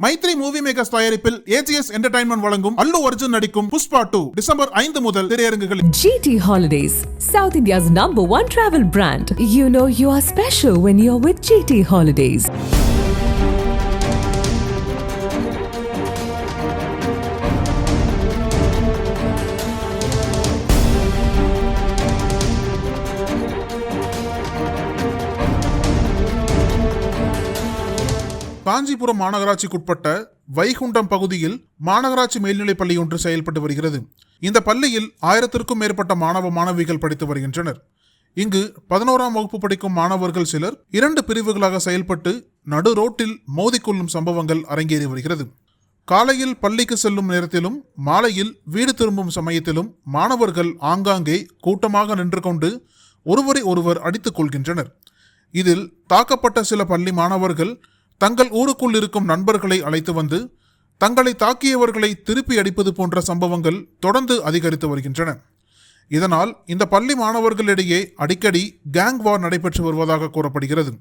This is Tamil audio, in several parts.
மைத்ரி மூவி மேக்கர்ஸ் தயாரிப்பில் AGS என்டர்டைன்மெண்ட் வழங்கும் அல்லு அர்ஜுன் நடிக்கும் புஷ்பா 2 டிசம்பர் 5 முதல் திரையரங்குகளில். GT Holidays, South India's #1 travel brand. You know you are special when you're with GT Holidays. Kanchipuram மாநகராட்சிக்குட்பட்ட வைகுண்டம் பகுதியில் மாநகராட்சி மேல்நிலைப் பள்ளி ஒன்று செயல்பட்டு வருகிறது. இந்த பள்ளியில் 1000க்கும் மேற்பட்ட மாணவ மாணவிகள் படித்து வருகின்றனர். இங்கு 11ஆம் வகுப்பு படிக்கும் மாணவர்கள் சிலர் 2 பிரிவுகளாக செயல்பட்டு நடு ரோட்டில் மோதிக்கொள்ளும் சம்பவங்கள் அரங்கேறி வருகிறது. காலையில் பள்ளிக்கு செல்லும் நேரத்திலும் மாலையில் வீடு திரும்பும் சமயத்திலும் மாணவர்கள் ஆங்காங்கே கூட்டமாக நின்று கொண்டு ஒருவரை ஒருவர் அடித்துக் கொள்கின்றனர். இதில் தாக்கப்பட்ட சில பள்ளி மாணவர்கள் தங்கள் ஊருக்குள் இருக்கும் நண்பர்களை அழைத்து வந்து தங்களை தாக்கியவர்களை திருப்பி அடிப்பது போன்ற சம்பவங்கள் தொடர்ந்து அதிகரித்து வருகின்றன. இதனால் இந்த பள்ளி மாணவர்களிடையே அடிக்கடி கேங் வார் நடைபெற்று வருவதாக கூறப்படுகிறது.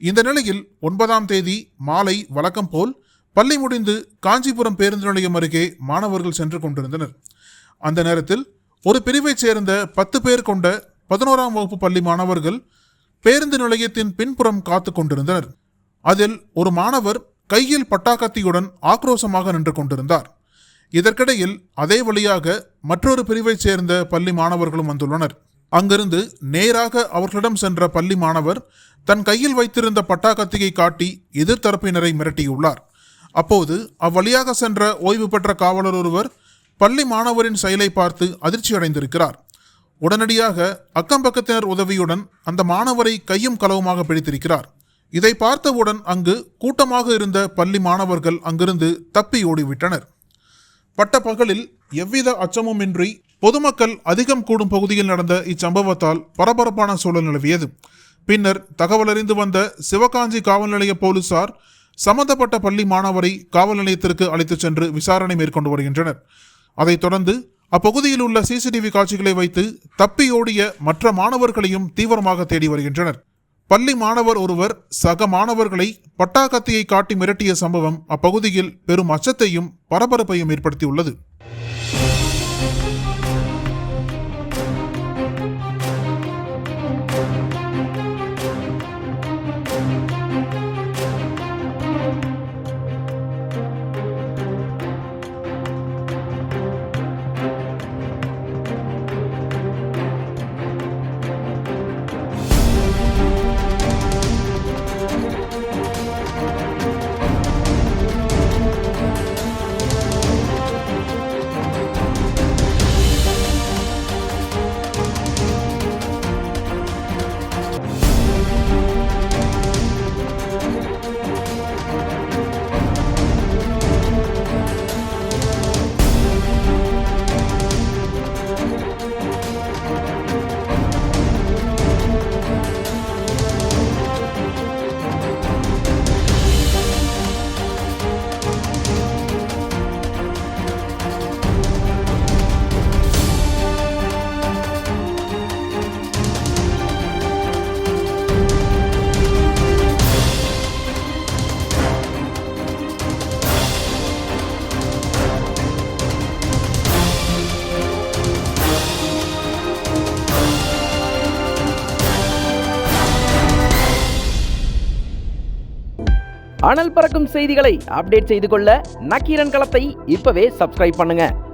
இந்த நிலையில் 9ஆம் தேதி மாலை வழக்கம் போல் பள்ளி முடிந்து காஞ்சிபுரம் பேருந்து நிலையம் அருகே மாணவர்கள் சென்று கொண்டிருந்தனர். அந்த நேரத்தில் ஒரு பிரிவைச் சேர்ந்த 10 பேர் கொண்ட 11ஆம் வகுப்பு பள்ளி மாணவர்கள் பேருந்து நிலையத்தின் பின்புறம் காத்து கொண்டிருந்தனர். அதில் ஒரு மாணவர் கையில் பட்டாக்கத்தியுடன் ஆக்ரோஷமாக நின்று கொண்டிருந்தார். இதற்கிடையில் அதே வழியாக மற்றொரு பிரிவைச் சேர்ந்த பள்ளி மாணவர்களும் வந்துள்ளனர். அங்கிருந்து நேராக அவர்களிடம் சென்ற பள்ளி மாணவர் தன் கையில் வைத்திருந்த பட்டாக்கத்தியை காட்டி எதிர்த்தரப்பினரை மிரட்டியுள்ளார். அப்போது அவ்வழியாக சென்ற ஓய்வு பெற்ற காவலர் ஒருவர் பள்ளி மாணவரின் செயலை பார்த்து அதிர்ச்சி அடைந்திருக்கிறார். உடனடியாக அக்கம்பக்கத்தினர் உதவியுடன் அந்த மாணவரை கையும் களவுமாக பிடித்திருக்கிறார். இதை பார்த்தவுடன் அங்கு கூட்டமாக இருந்த பள்ளி மாணவர்கள் அங்கிருந்து தப்பி ஓடிவிட்டனர். பட்ட பகலில் எவ்வித அச்சமுமின்றி பொதுமக்கள் அதிகம் கூடும் பகுதியில் நடந்த இச்சம்பவத்தால் பரபரப்பான சூழல் நிலவியது. பின்னர் தகவலறிந்து வந்த சிவகாஞ்சி காவல் நிலைய போலீசார் சம்பந்தப்பட்ட பள்ளி மாணவரை காவல் நிலையத்திற்கு அழைத்துச் சென்று விசாரணை மேற்கொண்டு வருகின்றனர். அதைத் தொடர்ந்து அப்பகுதியில் உள்ள CCTV காட்சிகளை வைத்து தப்பி ஓடிய மற்ற மாணவர்களையும் தீவிரமாக தேடி வருகின்றனர். பள்ளி மாணவர் ஒருவர் சக மாணவர்களை பட்டாக்கத்தியை காட்டி மிரட்டிய சம்பவம் அப்பகுதியில் பெரும் அச்சத்தையும் பரபரப்பையும் ஏற்படுத்தியுள்ளது. அனல் பறக்கும் செய்திகளை அப்டேட் செய்து கொள்ள நக்கீரன் களத்தை இப்பவே சப்ஸ்கிரைப் பண்ணுங்க.